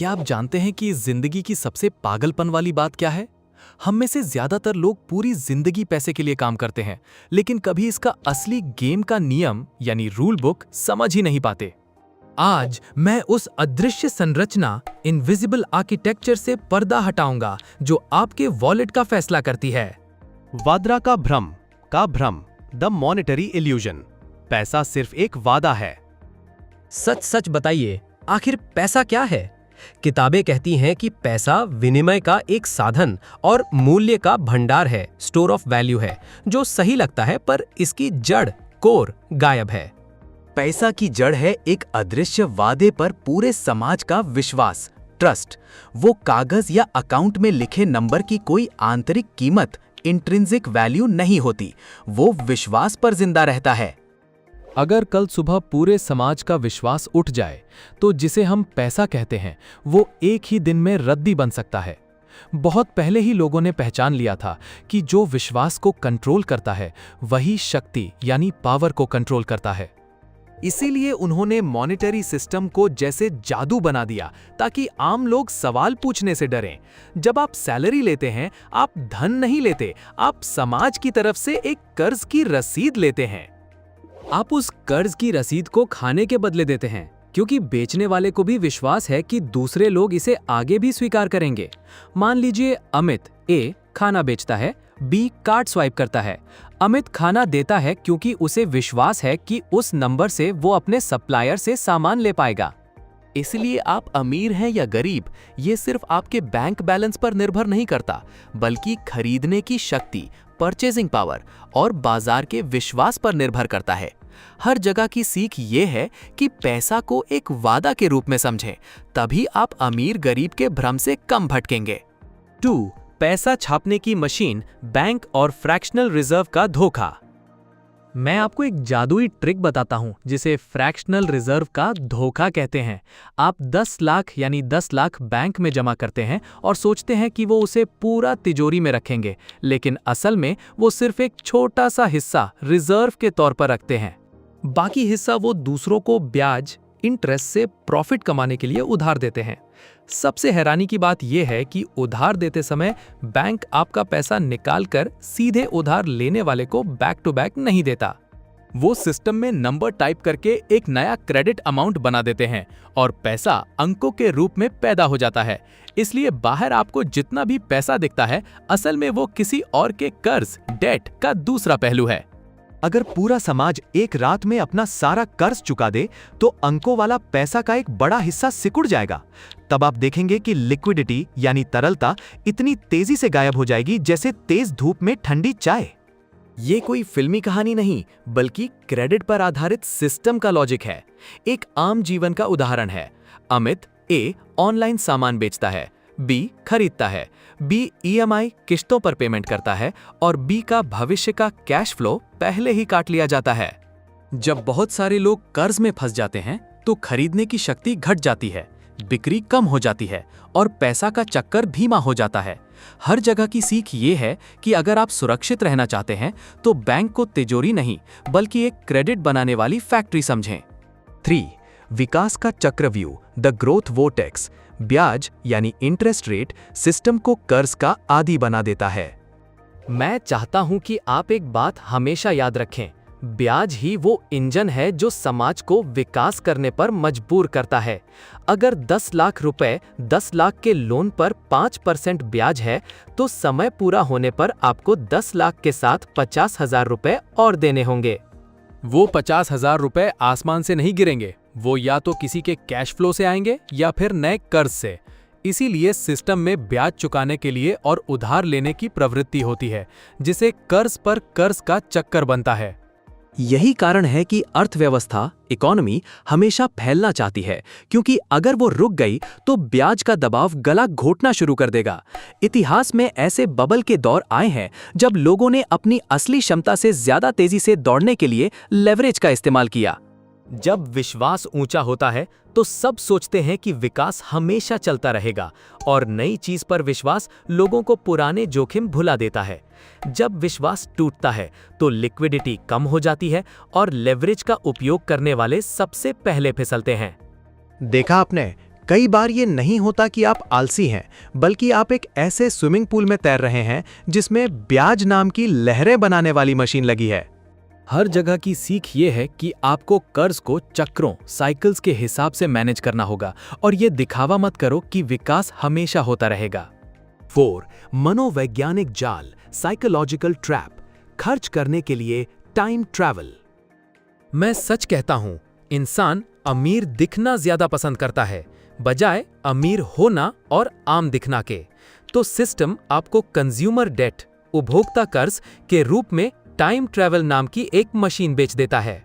क्या आप जानते हैं कि जिंदगी की सबसे पागलपन वाली बात क्या है? हम में से ज्यादातर लोग पूरी जिंदगी पैसे के लिए काम करते हैं, लेकिन कभी इसका असली गेम का नियम यानी रूल बुक समझ ही नहीं पाते। आज मैं उस अदृश्य संरचना इनविजिबल आर्किटेक्चर से पर्दा हटाऊंगा जो आपके वॉलेट का फैसला करती है। वाद्रा का भ्रम, द मॉनेटरी इल्यूजन। पैसा सिर्फ एक वादा है। सच सच बताइए, आखिर पैसा क्या है? किताबें कहती हैं कि पैसा विनिमय का एक साधन और मूल्य का भंडार है, स्टोर ऑफ वैल्यू है, जो सही लगता है, पर इसकी जड़ कोर गायब है। पैसा की जड़ है एक अदृश्य वादे पर पूरे समाज का विश्वास, ट्रस्ट। वो कागज या अकाउंट में लिखे नंबर की कोई आंतरिक कीमत, इंट्रिंसिक वैल्यू नहीं होती, वो विश्वास पर जिंदा रहता है। अगर कल सुबह पूरे समाज का विश्वास उठ जाए तो जिसे हम पैसा कहते हैं वो एक ही दिन में रद्दी बन सकता है। बहुत पहले ही लोगों ने पहचान लिया था कि जो विश्वास को कंट्रोल करता है वही शक्ति यानी पावर को कंट्रोल करता है। इसीलिए उन्होंने मॉनेटरी सिस्टम को जैसे जादू बना दिया ताकि आम लोग सवाल पूछने से डरें। जब आप सैलरी लेते हैं, आप धन नहीं लेते, आप समाज की तरफ से एक कर्ज की रसीद लेते हैं। आप उस कर्ज की रसीद को खाने के बदले देते हैं, क्योंकि बेचने वाले को भी विश्वास है कि दूसरे लोग इसे आगे भी स्वीकार करेंगे। मान लीजिए अमित ए खाना बेचता है, बी कार्ड स्वाइप करता है। अमित खाना देता है क्योंकि उसे विश्वास है कि उस नंबर से वो अपने सप्लायर से सामान ले पाएगा। इसलिए आप अमीर हैं या गरीब, ये सिर्फ आपके बैंक बैलेंस पर निर्भर नहीं करता, बल्कि खरीदने की शक्ति, परचेजिंग पावर और बाजार के विश्वास पर निर्भर करता है। हर जगह की सीख ये है कि पैसा को एक वादा के रूप में समझें, तभी आप अमीर गरीब के भ्रम से कम भटकेंगे। 2. पैसा छापने की मशीन, बैंक और फ्रैक्शनल रिजर्व का धोखा। मैं आपको एक जादुई ट्रिक बताता हूं जिसे फ्रैक्शनल रिजर्व का धोखा कहते हैं। आप 10 लाख यानी 10 लाख बैंक में जमा करते हैं और सोचते हैं कि वो उसे पूरा तिजोरी में रखेंगे, लेकिन असल में वो सिर्फ एक छोटा सा हिस्सा रिजर्व के तौर पर रखते हैं। बाकी हिस्सा वो दूसरों को ब्याज, इंटरेस्ट से प्रॉफिट कमाने के लिए उधार देते हैं। सबसे हैरानी की बात यह है कि उधार देते समय बैंक आपका पैसा निकालकर सीधे उधार लेने वाले को बैक टू बैक नहीं देता। वो सिस्टम में नंबर टाइप करके एक नया क्रेडिट अमाउंट बना देते हैं और पैसा अंकों के रूप में पैदा हो जाता है। इसलिए बाहर आपको जितना भी पैसा दिखता है, असल में वो किसी और के कर्ज, डेट का दूसरा पहलू है। अगर पूरा समाज एक रात में अपना सारा कर्ज चुका दे तो अंकों वाला पैसा का एक बड़ा हिस्सा सिकुड़ जाएगा। तब आप देखेंगे कि लिक्विडिटी यानी तरलता इतनी तेजी से गायब हो जाएगी जैसे तेज धूप में ठंडी चाय। ये कोई फिल्मी कहानी नहीं, बल्कि क्रेडिट पर आधारित सिस्टम का लॉजिक है। एक आम जीवन का उदाहरण है। अमित ए ऑनलाइन सामान बेचता है, बी खरीदता है, बी ईएमआई किश्तों पर पेमेंट करता है और बी का भविष्य का कैश फ्लो पहले ही काट लिया जाता है। जब बहुत सारे लोग कर्ज में फंस जाते हैं तो खरीदने की शक्ति घट जाती है, बिक्री कम हो जाती है और पैसा का चक्कर धीमा हो जाता है। हर जगह की सीख ये है कि अगर आप सुरक्षित रहना चाहते हैं तो बैंक को तिजोरी नहीं, बल्कि एक क्रेडिट बनाने वाली फैक्ट्री समझें। 3. विकास का चक्रव्यूह, द ग्रोथ वोर्टेक्स। ब्याज यानी इंटरेस्ट रेट सिस्टम को कर्ज का आदी बना देता है। मैं चाहता हूं कि आप एक बात हमेशा याद रखें, ब्याज ही वो इंजन है जो समाज को विकास करने पर मजबूर करता है। अगर 10 लाख रुपए 10 लाख के लोन पर 5% ब्याज है तो समय पूरा होने पर आपको 10 लाख के साथ 50,000 रुपए और देने होंगे। वो 50,000 रुपए आसमान से नहीं गिरेंगे, वो या तो किसी के कैश फ्लो से आएंगे या फिर नए कर्ज से। इसीलिए सिस्टम में ब्याज चुकाने के लिए और उधार लेने की प्रवृत्ति होती है, जिसे कर्ज पर कर्ज का चक्कर बनता है। यही कारण है कि अर्थव्यवस्था, इकोनॉमी हमेशा फैलना चाहती है, क्योंकि अगर वो रुक गई तो ब्याज का दबाव गला घोटना शुरू कर देगा। इतिहास में ऐसे बबल के दौर आए हैं जब लोगों ने अपनी असली क्षमता से ज्यादा तेजी से दौड़ने के लिए लेवरेज का इस्तेमाल किया। जब विश्वास ऊंचा होता है तो सब सोचते हैं कि विकास हमेशा चलता रहेगा और नई चीज पर विश्वास लोगों को पुराने जोखिम भुला देता है। जब विश्वास टूटता है तो लिक्विडिटी कम हो जाती है और लेवरेज का उपयोग करने वाले सबसे पहले फिसलते हैं। देखा आपने कई बार ये नहीं होता कि आप आलसी हैं, बल्कि आप एक ऐसे स्विमिंग पूल में तैर रहे हैं जिसमें ब्याज नाम की लहरें बनाने वाली मशीन लगी है। हर जगह की सीख ये है कि आपको कर्ज को चक्रों, साइकिल्स के हिसाब से मैनेज करना होगा और ये दिखावा मत करो कि विकास हमेशा होता रहेगा। 4. मनोवैज्ञानिक जाल, साइकोलॉजिकल ट्रैप, खर्च करने के लिए टाइम ट्रैवल। मैं सच कहता हूं, इंसान अमीर दिखना ज्यादा पसंद करता है बजाय अमीर होना और आम दिखना के। तो सिस्टम आपको कंज्यूमर डेट, उपभोक्ता कर्ज के रूप में टाइम ट्रैवल नाम की एक मशीन बेच देता है।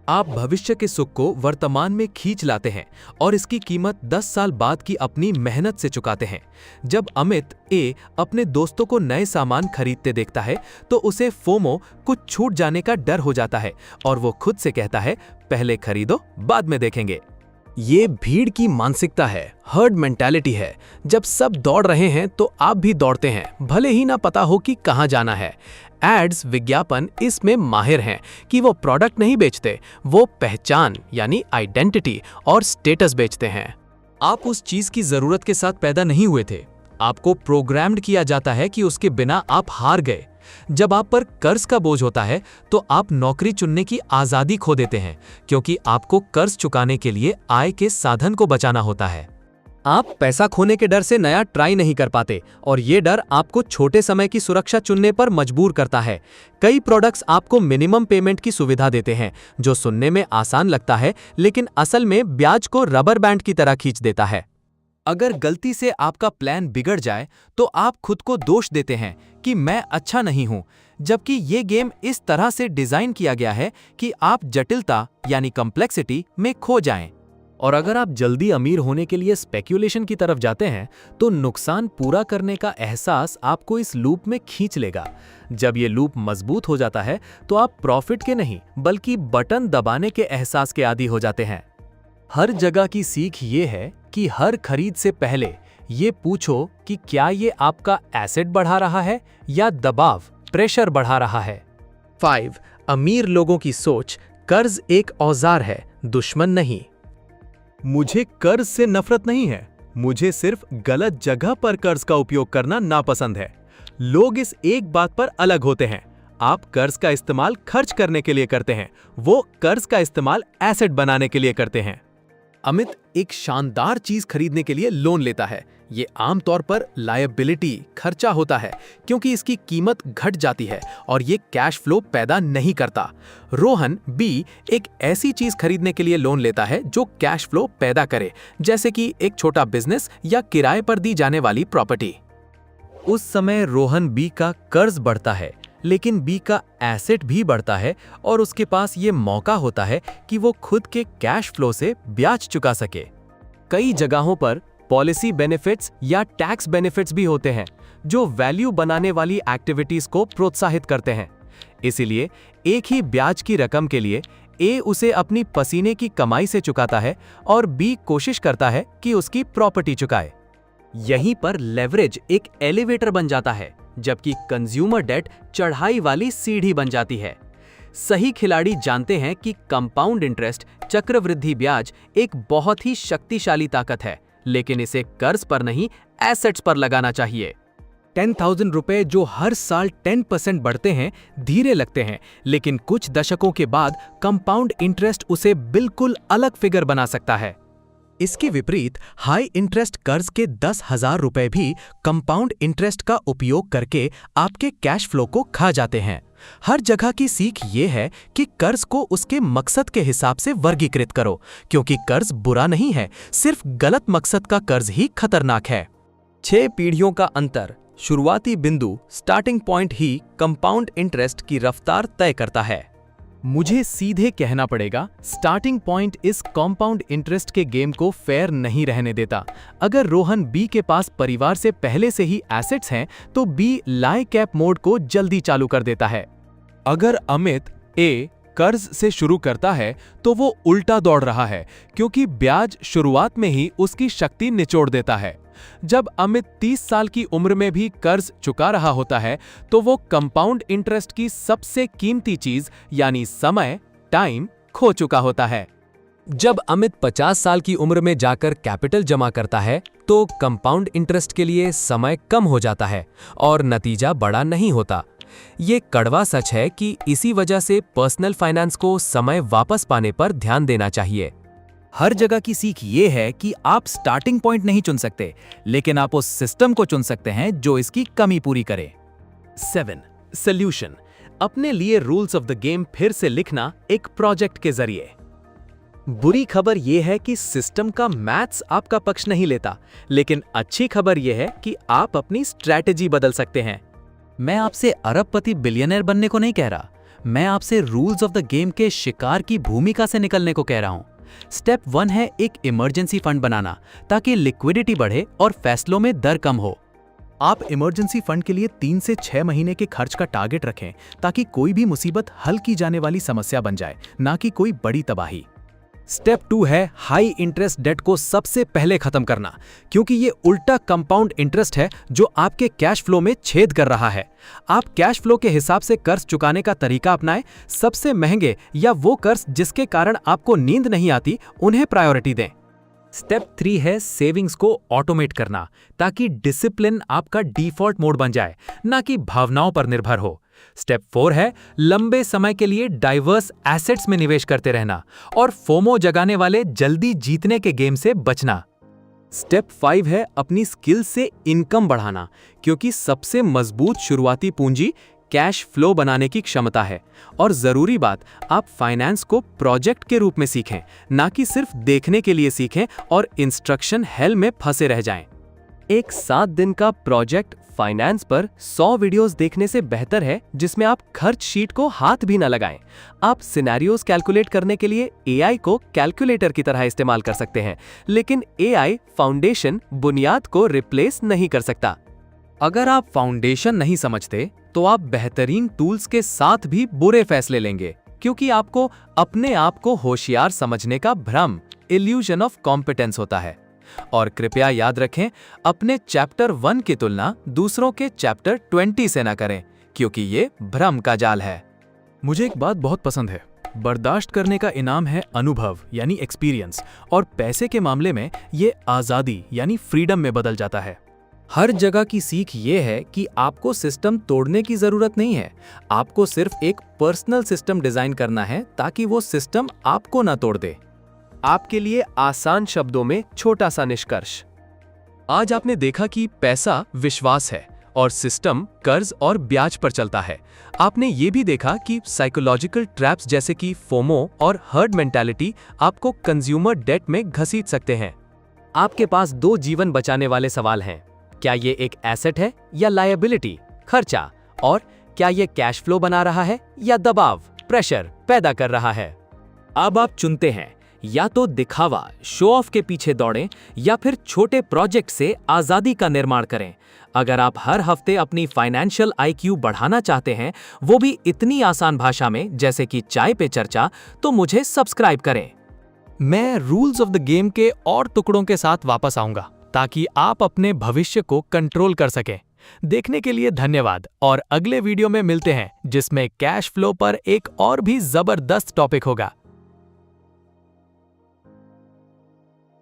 आप भविष्य के सुख को वर्तमान में खींच लाते हैं और इसकी कीमत 10 साल बाद की अपनी मेहनत से चुकाते हैं। जब अमित ए अपने दोस्तों को नए सामान खरीदते देखता है तो उसे फोमो, कुछ छूट जाने का डर हो जाता है और वो खुद से कहता है, पहले खरीदो बाद में देखेंगे। ये भीड़ की मानसिकता है, हर्ड मेंटालिटी है। जब सब दौड़ रहे हैं तो आप भी दौड़ते हैं, भले ही ना पता हो कि कहां जाना है। एड्स, विज्ञापन इसमें माहिर हैं कि वो प्रोडक्ट नहीं बेचते, वो पहचान यानी आइडेंटिटी और स्टेटस बेचते हैं। आप उस चीज की जरूरत के साथ पैदा नहीं हुए थे, आपको प्रोग्राम्ड किया जाता है कि उसके बिना आप हार गए। जब आप पर कर्ज का बोझ होता है तो आप नौकरी चुनने की आजादी खो देते हैं, क्योंकि आपको कर्ज चुकाने के लिए आय के साधन को बचाना होता है। आप पैसा खोने के डर से नया ट्राई नहीं कर पाते और ये डर आपको छोटे समय की सुरक्षा चुनने पर मजबूर करता है। कई प्रोडक्ट्स आपको मिनिमम पेमेंट की सुविधा देते हैं, जो सुनने में आसान लगता है लेकिन असल में ब्याज को रबर बैंड की तरह खींच देता है। अगर गलती से आपका प्लान बिगड़ जाए तो आप खुद को दोष देते हैं कि मैं अच्छा नहीं हूं, जबकि ये गेम इस तरह से डिजाइन किया गया है कि आप जटिलता यानी कॉम्प्लेक्सिटी में खो जाएं। और अगर आप जल्दी अमीर होने के लिए स्पेक्यूलेशन की तरफ जाते हैं तो नुकसान पूरा करने का एहसास आपको इस लूप में खींच लेगा। जब ये लूप मजबूत हो जाता है तो आप प्रॉफिट के नहीं बल्कि बटन दबाने के एहसास के आदी हो जाते हैं। हर जगह की सीख ये है कि हर खरीद से पहले ये पूछो कि क्या ये आपका एसेट बढ़ा रहा है या दबाव, प्रेशर बढ़ा रहा है। 5. अमीर लोगों की सोच, कर्ज एक औजार है, दुश्मन नहीं। मुझे कर्ज से नफरत नहीं है, मुझे सिर्फ गलत जगह पर कर्ज का उपयोग करना नापसंद है। लोग इस एक बात पर अलग होते हैं, आप कर्ज का इस्तेमाल खर्च करने के लिए करते हैं, वो कर्ज का इस्तेमाल एसेट बनाने के लिए करते हैं। अमित एक शानदार चीज खरीदने के लिए लोन लेता है। ये आमतौर पर लायबिलिटी, खर्चा होता है क्योंकि इसकी कीमत घट जाती है और ये कैश फ्लो पैदा नहीं करता। रोहन बी एक ऐसी चीज खरीदने के लिए लोन लेता है जो कैश फ्लो पैदा करे, जैसे कि एक छोटा बिजनेस या किराए पर दी जाने वाली प्रॉपर्टी। उस समय रोहन बी का कर्ज बढ़ता है, लेकिन बी का एसेट भी बढ़ता है और उसके पास ये मौका होता है कि वो खुद के कैश फ्लो से ब्याज चुका सके। कई जगहों पर पॉलिसी बेनिफिट्स या टैक्स बेनिफिट्स भी होते हैं जो वैल्यू बनाने वाली एक्टिविटीज को प्रोत्साहित करते हैं। इसीलिए एक ही ब्याज की रकम के लिए ए उसे अपनी पसीने की कमाई से चुकाता है और बी कोशिश करता है कि उसकी प्रॉपर्टी चुकाए। यहीं पर लेवरेज एक एलिवेटर बन जाता है, जबकि कंज्यूमर डेट चढ़ाई वाली सीढ़ी बन जाती है। सही खिलाड़ी जानते हैं कि कंपाउंड इंटरेस्ट, चक्रवृद्धि ब्याज एक बहुत ही शक्तिशाली ताकत है, लेकिन इसे कर्ज पर नहीं एसेट्स पर लगाना चाहिए। 10,000 रुपए जो हर साल 10% बढ़ते हैं, धीरे लगते हैं, लेकिन कुछ दशकों के बाद कंपाउंड इंटरेस्ट उसे बिल्कुल अलग फिगर बना सकता है। इसके विपरीत हाई इंटरेस्ट कर्ज के 10,000 रुपए भी कंपाउंड इंटरेस्ट का उपयोग करके आपके कैश फ्लो को खा जाते हैं। हर जगह की सीख ये है कि कर्ज को उसके मकसद के हिसाब से वर्गीकृत करो, क्योंकि कर्ज बुरा नहीं है, सिर्फ गलत मकसद का कर्ज ही खतरनाक है। 6 पीढ़ियों का अंतर, शुरुआती बिंदु, स्टार्टिंग पॉइंट ही कंपाउंड इंटरेस्ट की रफ्तार तय करता है। मुझे सीधे कहना पड़ेगा, स्टार्टिंग पॉइंट इस कॉम्पाउंड इंटरेस्ट के गेम को फेयर नहीं रहने देता। अगर रोहन बी के पास परिवार से पहले से ही एसेट्स हैं, तो बी लाई कैप मोड को जल्दी चालू कर देता है। अगर अमित ए कर्ज से शुरू करता है तो वो उल्टा दौड़ रहा है, क्योंकि ब्याज शुरुआत में ही उसकी शक्ति निचोड़ देता है। जब अमित 30 साल की उम्र में भी कर्ज चुका रहा होता है तो वो कंपाउंड इंटरेस्ट की सबसे कीमती चीज यानी समय, टाइम खो चुका होता है। जब अमित 50 साल की उम्र में जाकर कैपिटल जमा करता है तो कंपाउंड इंटरेस्ट के लिए समय कम हो जाता है और नतीजा बड़ा नहीं होता। ये कड़वा सच है कि इसी वजह से पर्सनल फाइनेंस को समय वापस पाने पर ध्यान देना चाहिए। हर जगह की सीख ये है कि आप स्टार्टिंग पॉइंट नहीं चुन सकते, लेकिन आप उस सिस्टम को चुन सकते हैं जो इसकी कमी पूरी करे। 7. सॉल्यूशन। अपने लिए रूल्स ऑफ द गेम फिर से लिखना एक प्रोजेक्ट के जरिए। बुरी खबर यह है कि सिस्टम का मैथ्स आपका पक्ष नहीं लेता, लेकिन अच्छी खबर यह है कि आप अपनी स्ट्रैटेजी बदल सकते हैं। मैं आपसे अरबपति बिलियनर बनने को नहीं कह रहा, मैं आपसे रूल्स ऑफ द गेम के शिकार की भूमिका से निकलने को कह रहा हूं। स्टेप 1 है एक इमरजेंसी फंड बनाना, ताकि लिक्विडिटी बढ़े और फैसलों में दर कम हो। आप इमरजेंसी फंड के लिए 3 से 6 महीने के खर्च का टारगेट रखें, ताकि कोई भी मुसीबत हल की जाने वाली समस्या बन जाए, ना कि कोई बड़ी तबाही। स्टेप 2 है हाई इंटरेस्ट डेट को सबसे पहले खत्म करना, क्योंकि ये उल्टा कंपाउंड इंटरेस्ट है जो आपके कैश फ्लो में छेद कर रहा है। आप कैश फ्लो के हिसाब से कर्ज चुकाने का तरीका अपनाएं। सबसे महंगे या वो कर्ज जिसके कारण आपको नींद नहीं आती, उन्हें प्रायोरिटी दें। स्टेप 3 है सेविंग्स को ऑटोमेट करना, ताकि डिसिप्लिन आपका डिफॉल्ट मोड बन जाए, ना कि भावनाओं पर निर्भर हो। स्टेप 4 है लंबे समय के लिए डाइवर्स एसेट्स में निवेश करते रहना और फोमो जगाने वाले जल्दी जीतने के गेम से बचना। स्टेप 5 है अपनी स्किल से इनकम बढ़ाना, क्योंकि सबसे मजबूत शुरुआती पूंजी कैश फ्लो बनाने की क्षमता है। और जरूरी बात, आप फाइनेंस को प्रोजेक्ट के रूप में सीखें, ना कि सिर्फ देखने के लिए सीखें और इंस्ट्रक्शन हेल में फंसे रह जाएं। एक 7 दिन का प्रोजेक्ट फाइनेंस पर 100 वीडियोस देखने से बेहतर है जिसमें आप खर्च शीट को हाथ भी न लगाएं। आप सिनेरियोस कैलकुलेट करने के लिए एआई को कैलकुलेटर की तरह इस्तेमाल कर सकते हैं, लेकिन एआई फाउंडेशन बुनियाद को रिप्लेस नहीं कर सकता। अगर आप फाउंडेशन नहीं समझते तो आप बेहतरीन टूल्स के साथ भी बुरे फैसले लेंगे, क्योंकि आपको अपने आप को होशियार समझने का भ्रम, इल्यूजन ऑफ कॉम्पिटेंस होता है। और कृपया याद रखें, अपने चैप्टर 1 की तुलना दूसरों के चैप्टर 20 से न करें, क्योंकि ये भ्रम का जाल है। मुझे एक बात बहुत पसंद है, बर्दाश्त करने का इनाम है अनुभव यानी एक्सपीरियंस, और पैसे के मामले में ये आज़ादी यानी फ्रीडम में बदल जाता है। हर जगह की सीख ये है कि आपको सिस्टम तोड़ने की जरूरत नहीं है, आपको सिर्फ एक पर्सनल सिस्टम डिजाइन करना है ताकि वो सिस्टम आपको ना तोड़ दे। आपके लिए आसान शब्दों में छोटा सा निष्कर्ष। आज आपने देखा कि पैसा विश्वास है और सिस्टम कर्ज और ब्याज पर चलता है। आपने ये भी देखा कि साइकोलॉजिकल ट्रैप्स जैसे कि फोमो और हर्ड मेंटालिटी आपको कंज्यूमर डेट में घसीट सकते हैं। आपके पास 2 जीवन बचाने वाले सवाल हैं। क्या ये एक एसेट है या लायबिलिटी, खर्चा? और क्या ये कैश फ्लो बना रहा है या दबाव, प्रेशर पैदा कर रहा है? अब आप चुनते हैं, या तो दिखावा, शो ऑफ के पीछे दौड़ें, या फिर छोटे प्रोजेक्ट से आजादी का निर्माण करें। अगर आप हर हफ्ते अपनी फाइनेंशियल आईक्यू बढ़ाना चाहते हैं, वो भी इतनी आसान भाषा में जैसे कि चाय पे चर्चा, तो मुझे सब्सक्राइब करें। मैं रूल्स ऑफ द गेम के और टुकड़ों के साथ वापस आऊंगा, ताकि आप अपने भविष्य को कंट्रोल कर सकें। देखने के लिए धन्यवाद, और अगले वीडियो में मिलते हैं जिसमें कैश फ्लो पर एक और भी जबरदस्त टॉपिक होगा।